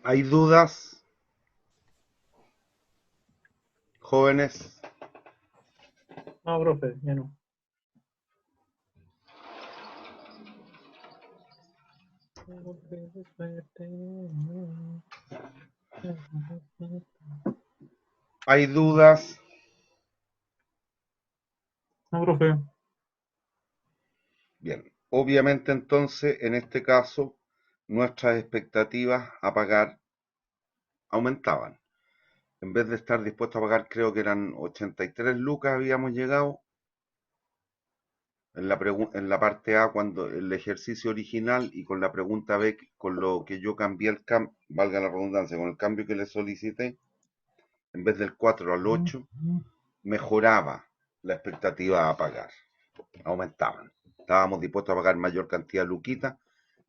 ¿Hay dudas, jóvenes? No, profe, ya no. ¿Hay dudas? No, profe. Bien, obviamente entonces en este caso nuestras expectativas a pagar aumentaban. En vez de estar dispuestos a pagar, creo que eran 83 lucas, habíamos llegado en la parte A cuando el ejercicio original y con la pregunta B, con lo que yo cambié valga la redundancia, con el cambio que le solicité, en vez del 4 al 8, mejoraba la expectativa a pagar, aumentaban. Estábamos dispuestos a pagar mayor cantidad de luquitas,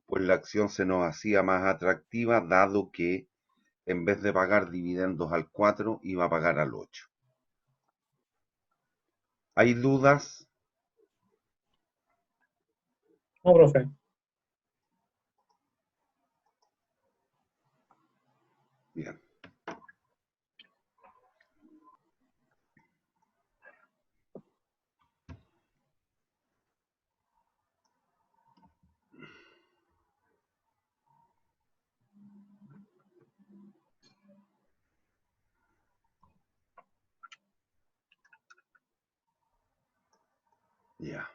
pues la acción se nos hacía más atractiva, dado que en vez de pagar dividendos al 4, iba a pagar al 8. ¿Hay dudas? No, profe. Bien, ya,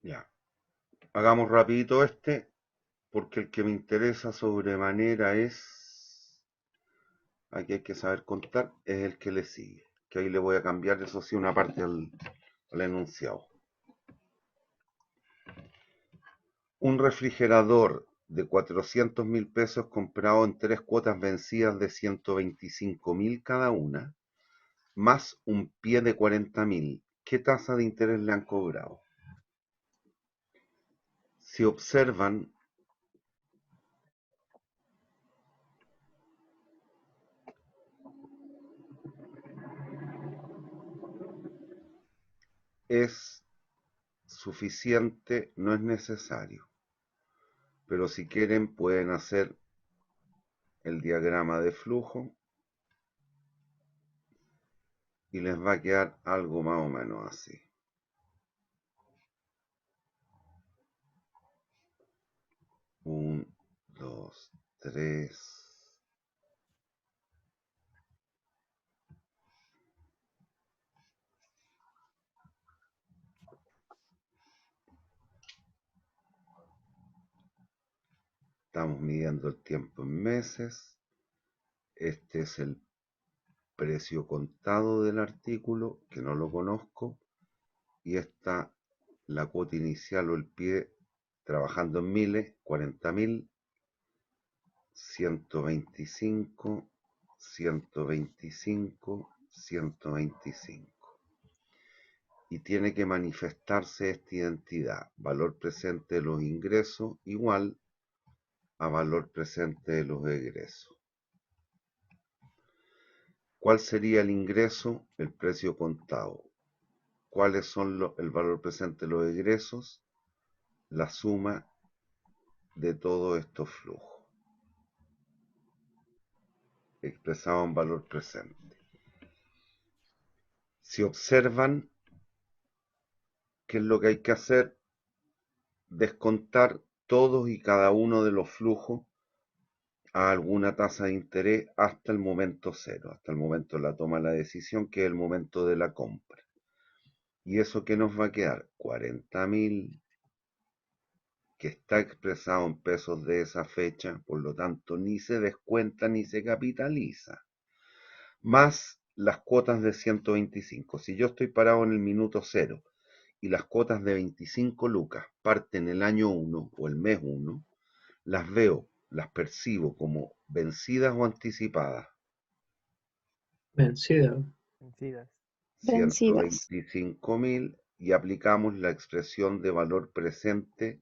ya. Hagamos rapidito este, porque el que me interesa sobremanera es, aquí hay que saber contar, es el que le sigue. Que ahí le voy a cambiar, eso sí, una parte al enunciado. Un refrigerador de 400.000 pesos comprado en 3 cuotas vencidas de 125.000 cada una, más un pie de 40.000. ¿Qué tasa de interés le han cobrado? Si observan, es suficiente, no es necesario. Pero si quieren pueden hacer el diagrama de flujo y les va a quedar algo más o menos así. 1, 2, 3. Estamos midiendo el tiempo en meses. Este es el precio contado del artículo, que no lo conozco. Y está la cuota inicial o el pie trabajando en miles, 40.000, 125, 125, 125. Y tiene que manifestarse esta identidad, valor presente de los ingresos igual a valor presente de los egresos. ¿Cuál sería el ingreso? El precio contado. ¿Cuáles son el valor presente de los egresos? La suma de todos estos flujos, expresado en valor presente. Si observan, ¿qué es lo que hay que hacer? Descontar todos y cada uno de los flujos a alguna tasa de interés hasta el momento cero, hasta el momento de la toma de la decisión, que es el momento de la compra. ¿Y eso qué nos va a quedar? 40.000, que está expresado en pesos de esa fecha, por lo tanto ni se descuenta ni se capitaliza, más las cuotas de 125. Si yo estoy parado en el minuto cero y las cuotas de 25 lucas parten el año 1 o el mes 1, las veo, las percibo como vencidas o anticipadas. Vencida. Vencidas. Vencidas. 125.000 y aplicamos la expresión de valor presente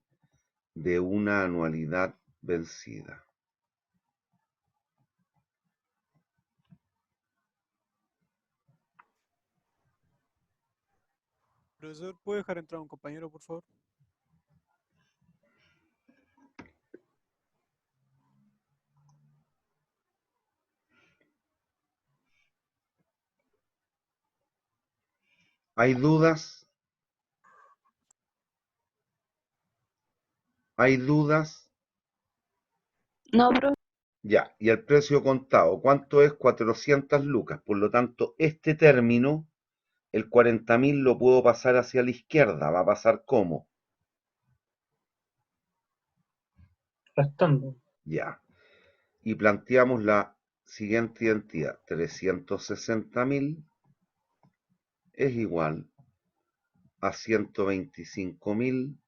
de una anualidad vencida. Profesor, ¿puede dejar entrar a un compañero, por favor? ¿Hay dudas? ¿Hay dudas? No, profe. Ya, y el precio contado, ¿cuánto es? 400 lucas. Por lo tanto, este término, el 40.000 lo puedo pasar hacia la izquierda. ¿Va a pasar cómo? Restando. Ya. Y planteamos la siguiente identidad. 360.000 es igual a 125.000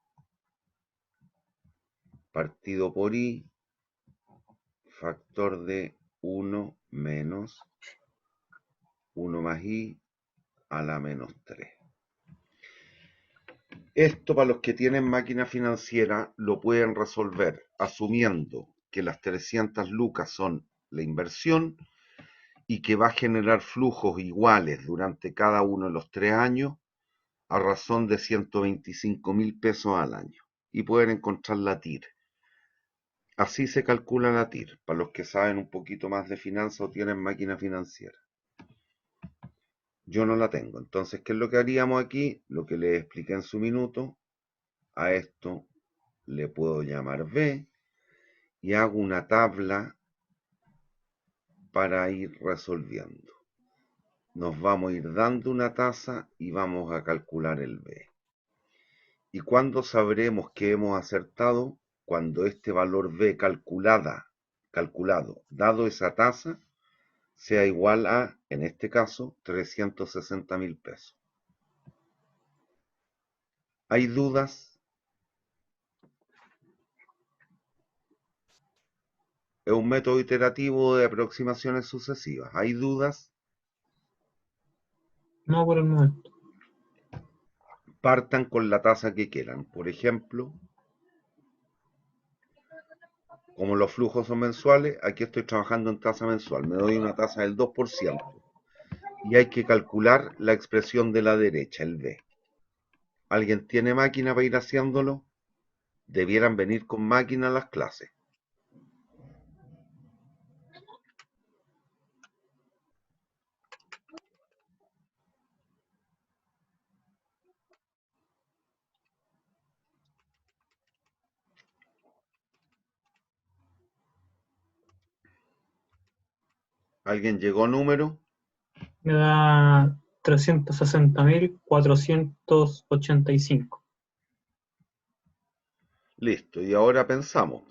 partido por I, factor de 1 menos 1 más I a la menos 3. Esto para los que tienen máquina financiera lo pueden resolver asumiendo que las 300 lucas son la inversión y que va a generar flujos iguales durante cada uno de los 3 años a razón de 125.000 pesos al año. Y pueden encontrar la TIR. Así se calcula la TIR, para los que saben un poquito más de finanzas o tienen máquina financiera. Yo no la tengo. Entonces, ¿qué es lo que haríamos aquí? Lo que les expliqué en su minuto. A esto le puedo llamar B y hago una tabla para ir resolviendo. Nos vamos a ir dando una tasa y vamos a calcular el B. ¿Y cuándo sabremos que hemos acertado? Cuando este valor B calculado, dado esa tasa, sea igual a, en este caso, 360.000 pesos. ¿Hay dudas? Es un método iterativo de aproximaciones sucesivas. ¿Hay dudas? No por el momento. Partan con la tasa que quieran. Por ejemplo, como los flujos son mensuales, aquí estoy trabajando en tasa mensual. Me doy una tasa del 2%. Y hay que calcular la expresión de la derecha, el B. ¿Alguien tiene máquina para ir haciéndolo? Debieran venir con máquina a las clases. ¿Alguien llegó número? Me da 360.485. Listo, y ahora pensamos.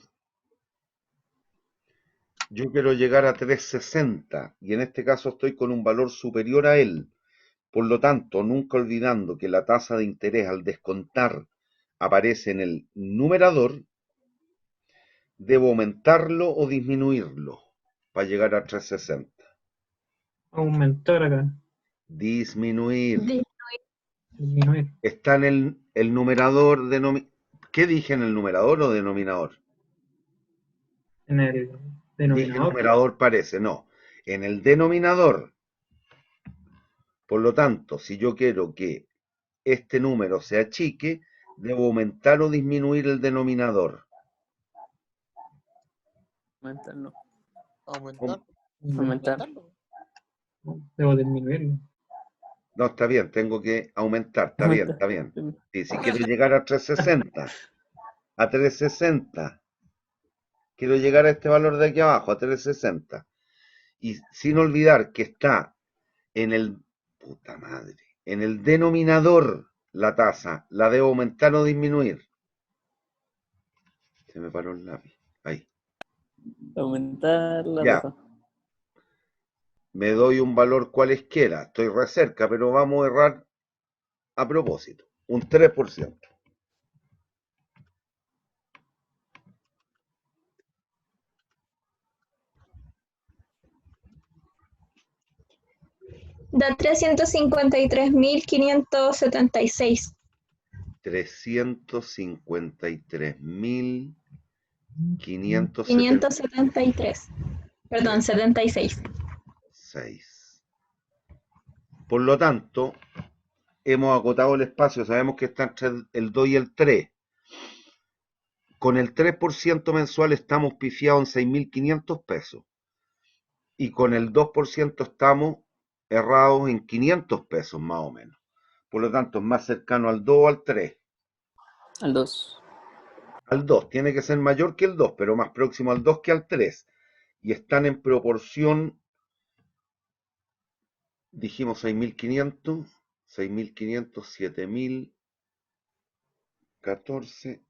Yo quiero llegar a 360 y en este caso estoy con un valor superior a él. Por lo tanto, nunca olvidando que la tasa de interés al descontar aparece en el numerador, debo aumentarlo o disminuirlo para llegar a 360. Aumentar acá. Disminuir. Disminuir. Está en el numerador. ¿Qué dije en el numerador o denominador? En el Dije denominador. numerador parece, no. En el denominador. Por lo tanto, si yo quiero que este número se achique, debo aumentar o disminuir el denominador. Aumentarlo. Aumentar. Aumentar. Debo disminuirlo. No, está bien, tengo que aumentar, está bien, está bien. Sí, si quiero llegar a 360, quiero llegar a este valor de aquí abajo, a 360. Y sin olvidar que está en el, puta madre, en el denominador la tasa, la debo aumentar o disminuir. Se me paró el lápiz. Ahí. Aumentar la Ya. tasa. Me doy un valor cualesquiera, estoy re cerca, pero vamos a errar a propósito. Un 3%. Da 353.576. 353.576. 573. Perdón, 76. Por lo tanto, hemos acotado el espacio, sabemos que está entre el 2 y el 3. Con el 3% mensual estamos pifiados en 6.500 pesos. Y con el 2% estamos errados en 500 pesos más o menos. Por lo tanto, es más cercano al 2 o al 3. Al 2. Al 2, tiene que ser mayor que el 2, pero más próximo al 2 que al 3. Y están en proporción, dijimos 6.500, 7.000, 14,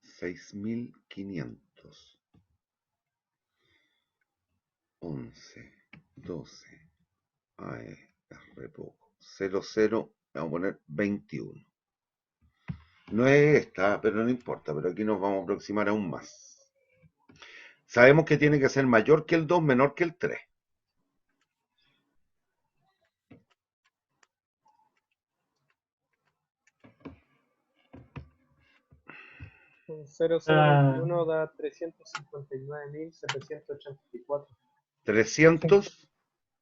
6.500, 11, 12, es re poco, 0, vamos a poner 21. No es esta, pero no importa, pero aquí nos vamos a aproximar aún más. Sabemos que tiene que ser mayor que el 2, menor que el 3. Un 0021 da 359.784. 300,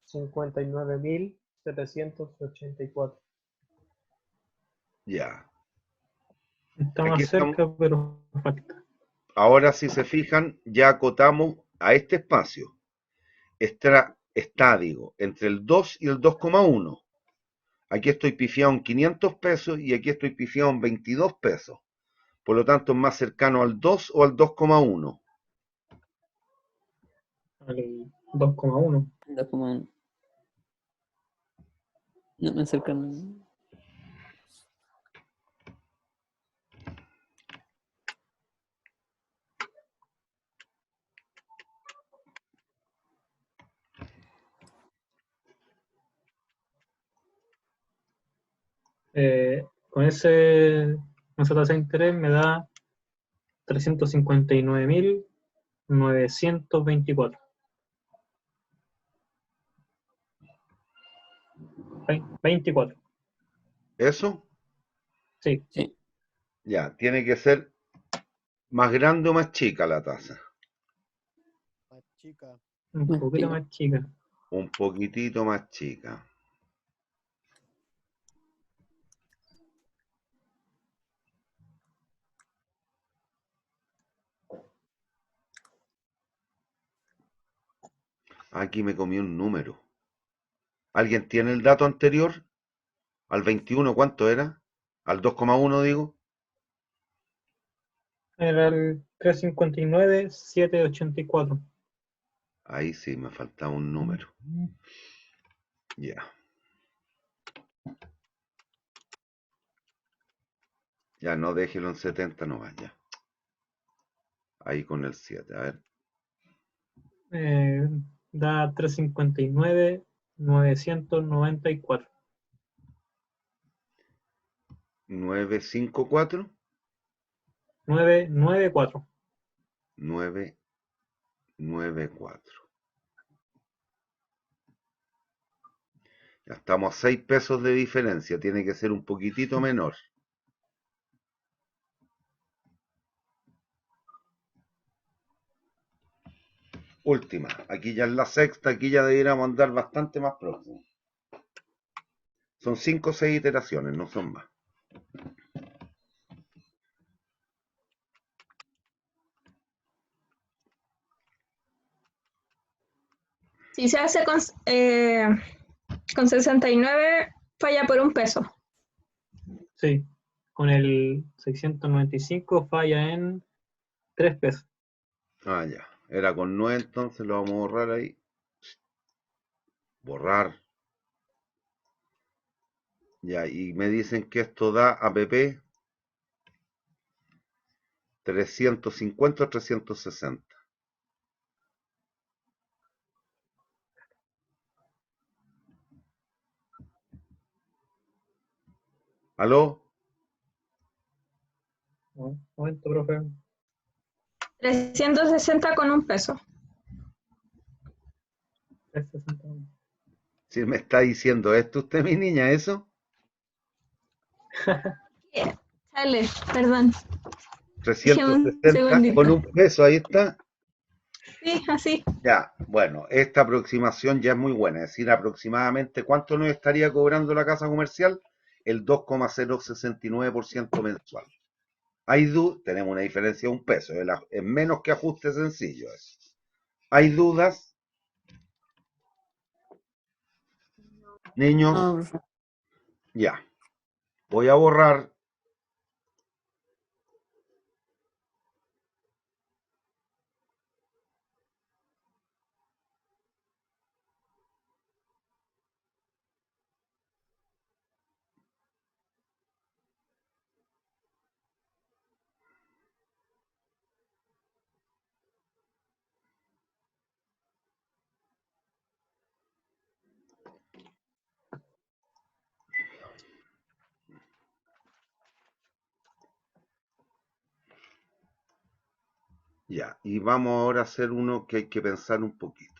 59.784. ya. Está Aquí más cerca, pero falta. Ahora, si se fijan, ya acotamos a este espacio. Está, digo, entre el 2 y el 2,1. Aquí estoy pifiado en 500 pesos y aquí estoy pifiado en 22 pesos. Por lo tanto, es más cercano al 2 o al 2,1. Al 2,1. 2,1. No me acercan. Con esa tasa de interés me da 359.924. 24. ¿Eso? Sí. Sí. Ya, tiene que ser más grande o más chica la tasa. Más chica. Un Más poquito chica. más chica. Un poquitito más chica. Aquí me comí un número. ¿Alguien tiene el dato anterior? ¿Al 21 cuánto era? ¿Al 2,1 digo? Era el 359.784. Ahí sí, me faltaba un número. Ya. Ya, no, déjelo en 70 nomás, ya. Ahí con el 7, a ver. Da 359.994. 954. 994. 994. Ya estamos a 6 pesos de diferencia. Tiene que ser un poquitito menor. Última. Aquí ya es la sexta. Aquí ya deberíamos andar bastante más próximo. Son 5 o 6 iteraciones, no son más. Si se hace con 69, falla por 1 peso. Sí. Con el 695 falla en 3 pesos. Ah, ya. Era con 9, entonces lo vamos a borrar ahí. Borrar. Ya, y me dicen que esto da APP 350 o 360. ¿Aló? Un momento, profe. 360 con 1 peso. 360. Si me está diciendo esto usted, mi niña, eso, Sale, perdón. Dije un 360 con segundito. un peso, ahí está. Sí, así. Ya, bueno, esta aproximación ya es muy buena, es decir, aproximadamente cuánto nos estaría cobrando la casa comercial, el 2,069% mensual. Tenemos una diferencia de un peso, es menos que ajuste sencillo eso. ¿Hay dudas, niños? No, profe. Ya, voy a borrar. Ya, y vamos ahora a hacer uno que hay que pensar un poquito.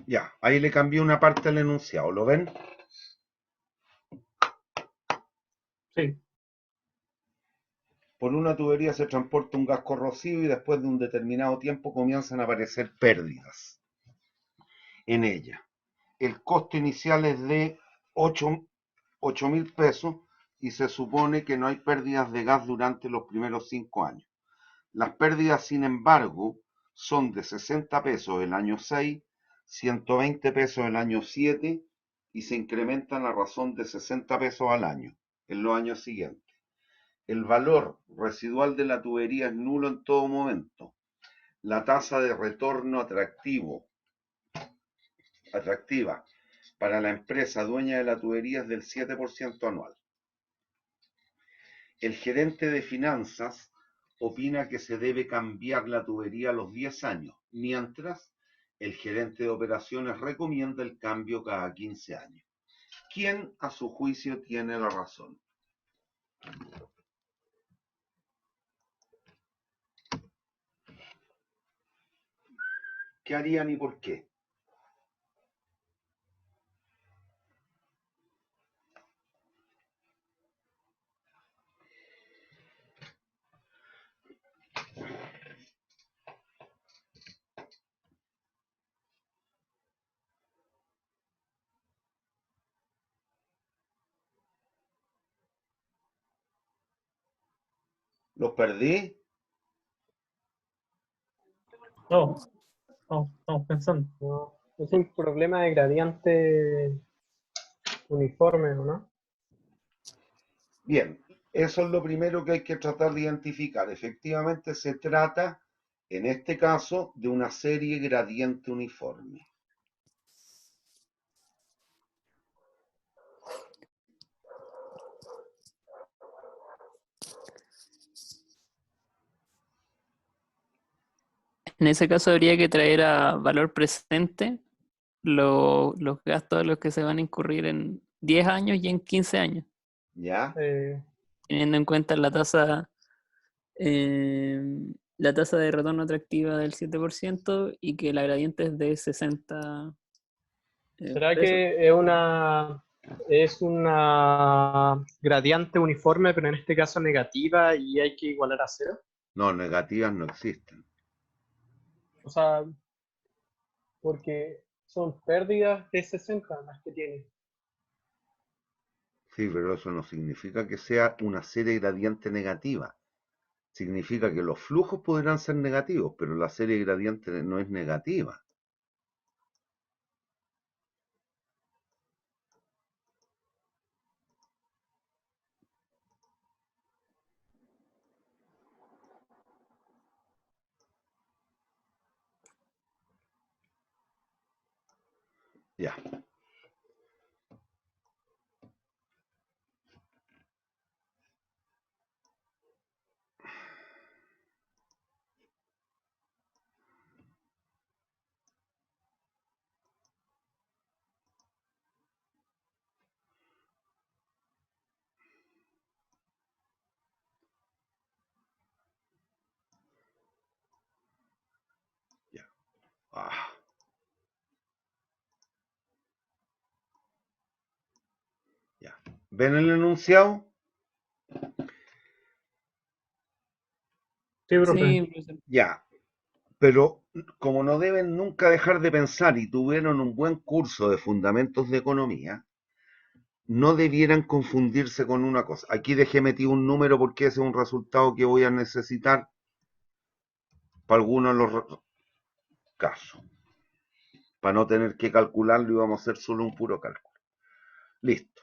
Ya, ahí le cambié una parte al enunciado, ¿lo ven? Sí, Por una tubería se transporta un gas corrosivo y después de un determinado tiempo comienzan a aparecer pérdidas en ella. El costo inicial es de 8.000 pesos y se supone que no hay pérdidas de gas durante los primeros 5 años. Las pérdidas, sin embargo, son de 60 pesos el año 6, 120 pesos el año 7 y se incrementan a razón de 60 pesos al año en los años siguientes. El valor residual de la tubería es nulo en todo momento. La tasa de retorno atractiva para la empresa dueña de la tubería es del 7% anual. El gerente de finanzas opina que se debe cambiar la tubería a los 10 años, mientras el gerente de operaciones recomienda el cambio cada 15 años. ¿Quién, a su juicio, tiene la razón? ¿Qué harían y por qué? ¿Los perdí? no, no, estamos pensando. No, es un problema de gradiente uniforme, ¿o no? Bien, eso es lo primero que hay que tratar de identificar. Efectivamente se trata, en este caso, de una serie gradiente uniforme. En ese caso habría que traer a valor presente los gastos a los que se van a incurrir en 10 años y en 15 años, ¿Ya? Eh, teniendo en cuenta la tasa la tasa de retorno atractiva del 7% y que la gradiente es de 60 ¿Será pesos. que es una gradiente uniforme, pero en este caso negativa y hay que igualar a cero? No, negativas no existen. O sea, porque son pérdidas de 60 las que tiene. Sí, pero eso no significa que sea una serie gradiente negativa. Significa que los flujos podrán ser negativos, pero la serie gradiente no es negativa. Ya. Ya. Ah. Ya. ¿Ven el enunciado? Sí, profe. Sí, profesor. Ya. Pero como no deben nunca dejar de pensar y tuvieron un buen curso de fundamentos de economía, no debieran confundirse con una cosa. Aquí dejé metido un número porque ese es un resultado que voy a necesitar para algunos de los casos. Para no tener que calcularlo y vamos a hacer solo un puro cálculo. Listo.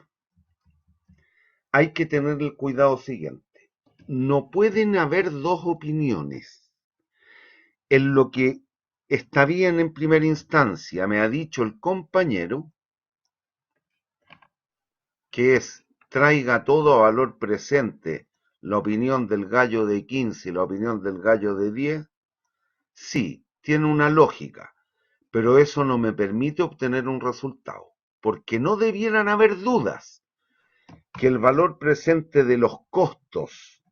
Hay que tener el cuidado siguiente. No pueden haber dos opiniones. En lo que está bien en primera instancia, me ha dicho el compañero, que es traiga todo a valor presente la opinión del gallo de 15 y la opinión del gallo de 10, sí, tiene una lógica, pero eso no me permite obtener un resultado, porque no debieran haber dudas que el valor presente de los costos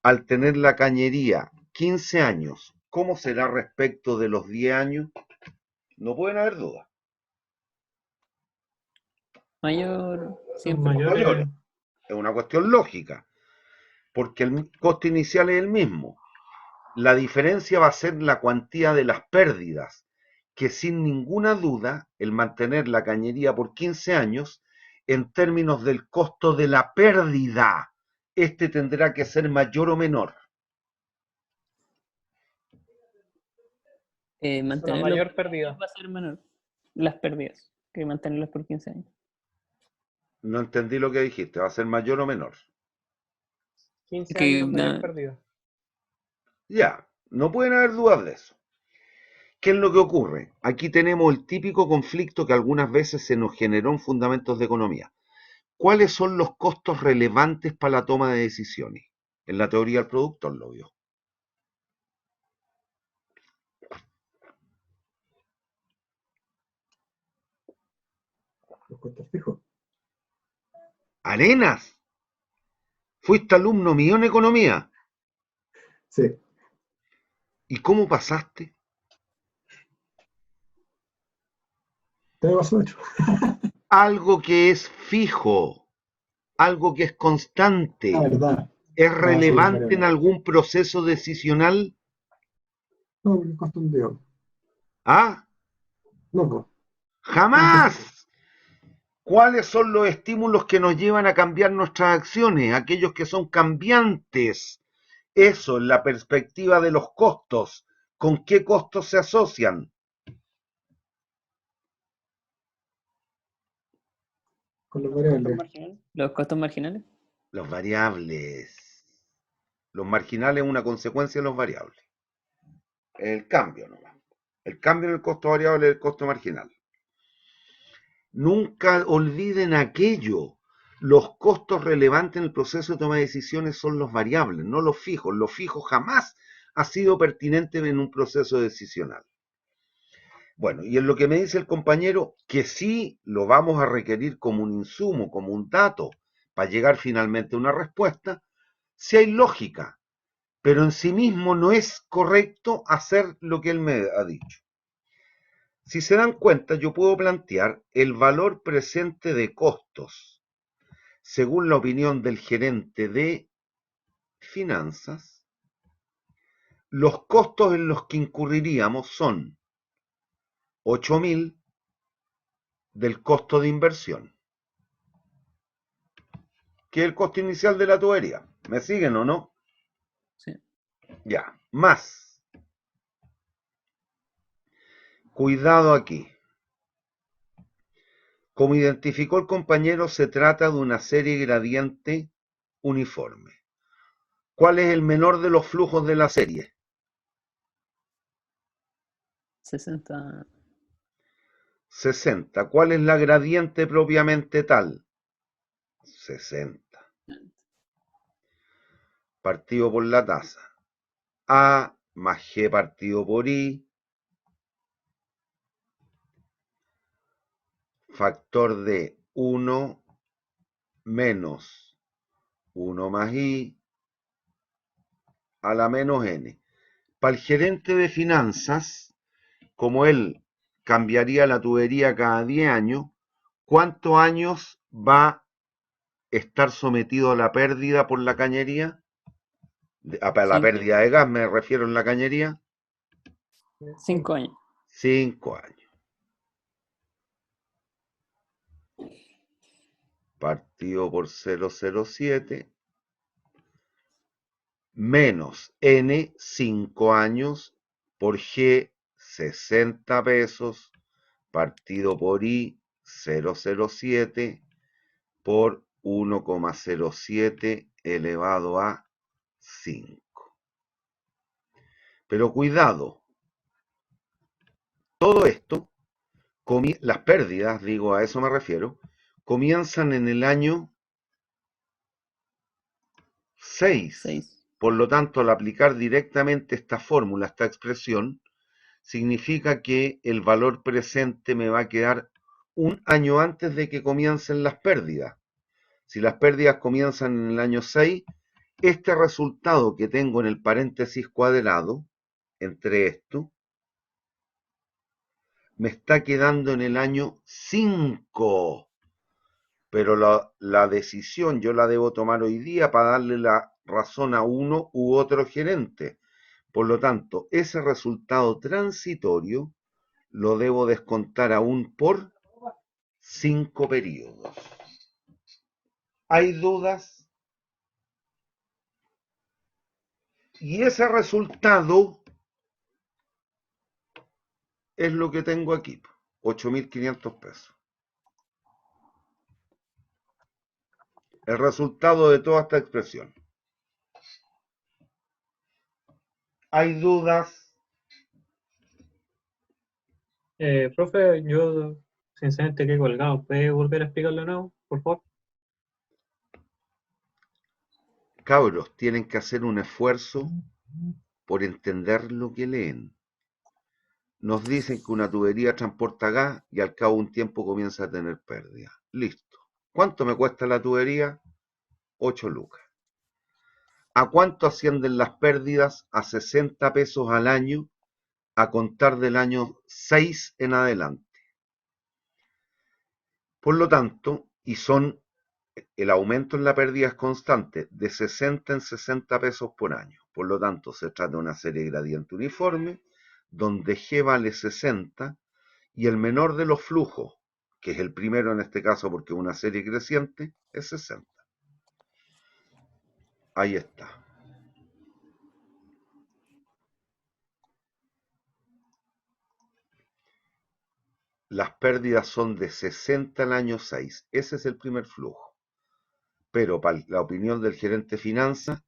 al tener la cañería 15 años, ¿cómo será respecto de los 10 años? No pueden haber dudas. Mayor Son siempre. mayores. Es una cuestión lógica, porque el costo inicial es el mismo. La diferencia va a ser la cuantía de las pérdidas, que sin ninguna duda el mantener la cañería por 15 años, en términos del costo de la pérdida, este tendrá que ser mayor o menor. Una Mantenerlo mayor por 10 pérdida. años va a ser menor. Las pérdidas que mantenerlas por 15 años. No entendí lo que dijiste, ¿va a ser mayor o menor? 15 Que, años mayor pérdida. Ya, no pueden haber dudas de eso. ¿Qué es lo que ocurre? Aquí tenemos el típico conflicto que algunas veces se nos generó en fundamentos de economía. ¿Cuáles son los costos relevantes para la toma de decisiones? En la teoría del productor lo vio. Los costos fijos. Arenas, fuiste alumno mío en economía. Sí. ¿Y cómo pasaste? Te pasó 8. Algo que es fijo, algo que es constante, Ah, verdad. ¿es Ah, sí, relevante en variable. algún proceso decisional? No, porque costo un dedo. ¿Ah? No, pues. ¡Jamás! ¿Cuáles son los estímulos que nos llevan a cambiar nuestras acciones? Aquellos que son cambiantes. Eso, en la perspectiva de los costos. ¿Con qué costos se asocian? Con los Los costos variables. marginales. Los costos marginales. Los variables. Los marginales es una consecuencia de los variables. El cambio nomás. El cambio en el costo variable es el costo marginal. Nunca olviden aquello. Los costos relevantes en el proceso de toma de decisiones son los variables, no los fijos. Los fijos jamás ha sido pertinente en un proceso decisional. Bueno, y en lo que me dice el compañero, que sí lo vamos a requerir como un insumo, como un dato, para llegar finalmente a una respuesta, si hay lógica. pero en sí mismo no es correcto hacer lo que él me ha dicho. Si se dan cuenta, yo puedo plantear el valor presente de costos, según la opinión del gerente de finanzas. Los costos en los que incurriríamos son 8.000 del costo de inversión, que es el costo inicial de la tubería. ¿Me siguen o no? Sí. Ya, más. Cuidado aquí. Como identificó el compañero, se trata de una serie gradiente uniforme. ¿Cuál es el menor de los flujos de la serie? 60. 60. ¿Cuál es la gradiente propiamente tal? 60. Partido por la tasa. A más G partido por I. Factor de 1 menos 1 más I a la menos N. Para el gerente de finanzas, como él cambiaría la tubería cada 10 años, ¿cuántos años va a estar sometido a la pérdida por la cañería? A la pérdida de gas me refiero en la cañería. 5 años. 5 años. Partido por 0,07 menos N, 5 años, por G, 60 pesos, partido por I, 0,07 por 1,07 elevado a 5. Pero cuidado, todo esto, las pérdidas, digo, a eso me refiero, comienzan en el año 6. Por lo tanto, al aplicar directamente esta fórmula, esta expresión, significa que el valor presente me va a quedar un año antes de que comiencen las pérdidas. Si las pérdidas comienzan en el año 6, este resultado que tengo en el paréntesis cuadrado, entre esto, me está quedando en el año 5. Pero la decisión yo la debo tomar hoy día para darle la razón a uno u otro gerente. Por lo tanto, ese resultado transitorio lo debo descontar aún por 5 periodos. ¿Hay dudas? Y ese resultado es lo que tengo aquí, 8.500 pesos. El resultado de toda esta expresión. ¿Hay dudas? Profe, yo sinceramente quedé colgado. ¿Puede volver a explicarlo de nuevo, por favor? Cabros, tienen que hacer un esfuerzo por entender lo que leen. Nos dicen que una tubería transporta gas y al cabo de un tiempo comienza a tener pérdida. Listo. ¿Cuánto me cuesta la tubería? 8 lucas. ¿A cuánto ascienden las pérdidas? A 60 pesos al año a contar del año 6 en adelante. Por lo tanto, el aumento en la pérdida es constante, de 60 en 60 pesos por año. Por lo tanto, se trata de una serie gradiente uniforme, donde G vale 60 y el menor de los flujos, que es el primero en este caso porque es una serie creciente, es 60. Ahí está. Las pérdidas son de 60 al año 6. Ese es el primer flujo. Pero para la opinión del gerente de finanzas,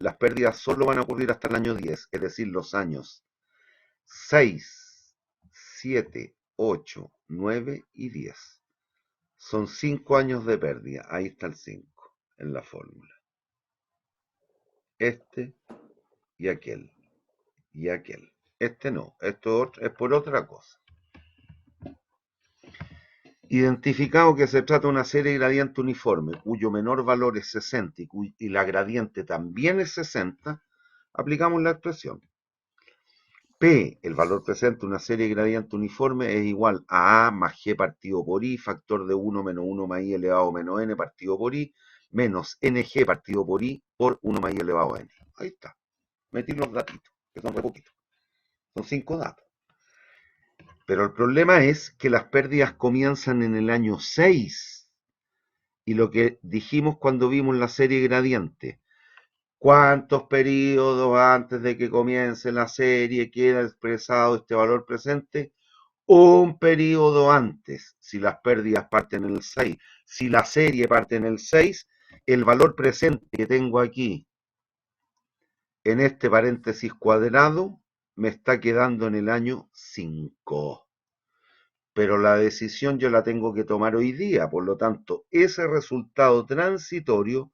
las pérdidas solo van a ocurrir hasta el año 10, es decir, los años 6, 7, 8, 9 y 10. Son 5 años de pérdida. Ahí está el 5 en la fórmula. Este y aquel. Y aquel. Este no. Esto es por otra cosa. Identificado que se trata de una serie gradiente uniforme, cuyo menor valor es 60 y la gradiente también es 60, Aplicamos la expresión. P, el valor presente de una serie gradiente uniforme, es igual a A más G partido por I, factor de 1 menos 1 más I elevado a menos N partido por I, menos NG partido por I por 1 más I elevado a N. Ahí está. Metí los datitos, que son re poquitos. Son 5 datos. Pero el problema es que las pérdidas comienzan en el año 6. Y lo que dijimos cuando vimos la serie gradiente, ¿cuántos periodos antes de que comience la serie queda expresado este valor presente? Un periodo antes, si las pérdidas parten en el 6. Si la serie parte en el 6, el valor presente que tengo aquí, en este paréntesis cuadrado, me está quedando en el año 5. Pero la decisión yo la tengo que tomar hoy día, por lo tanto, ese resultado transitorio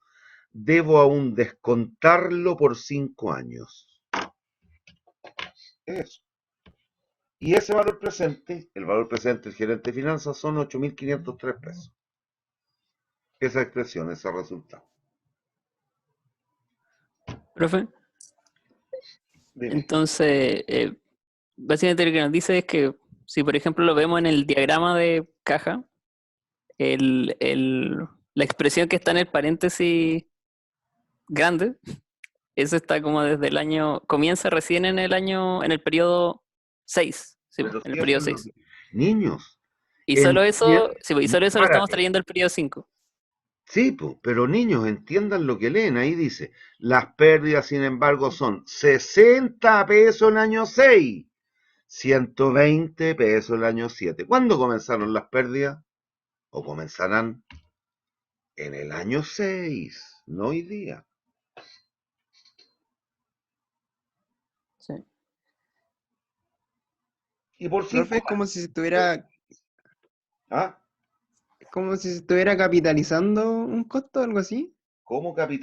debo aún descontarlo por 5 años. Eso. Y ese valor presente, el valor presente del gerente de finanzas, son 8.503 pesos. Esa expresión, ese resultado. Profe, Dime. entonces, básicamente lo que nos dice es que si por ejemplo lo vemos en el diagrama de caja, la expresión que está en el paréntesis grande, eso está como desde el año, comienza recién en el periodo 6, sí, Pero en el si periodo eso es lo 6. Niños, Y solo eso, sí, y solo eso lo estamos párate. trayendo al periodo 5. Sí, pero niños, entiendan lo que leen. Ahí dice, las pérdidas, sin embargo, son 60 pesos el año 6, 120 pesos el año 7. ¿Cuándo comenzaron las pérdidas? O comenzarán en el año 6, no hoy día. Sí. Y por 5 Profe, es como si se estuviera, ¿Ah? como si se estuviera capitalizando un costo o algo así. ¿Cómo capital?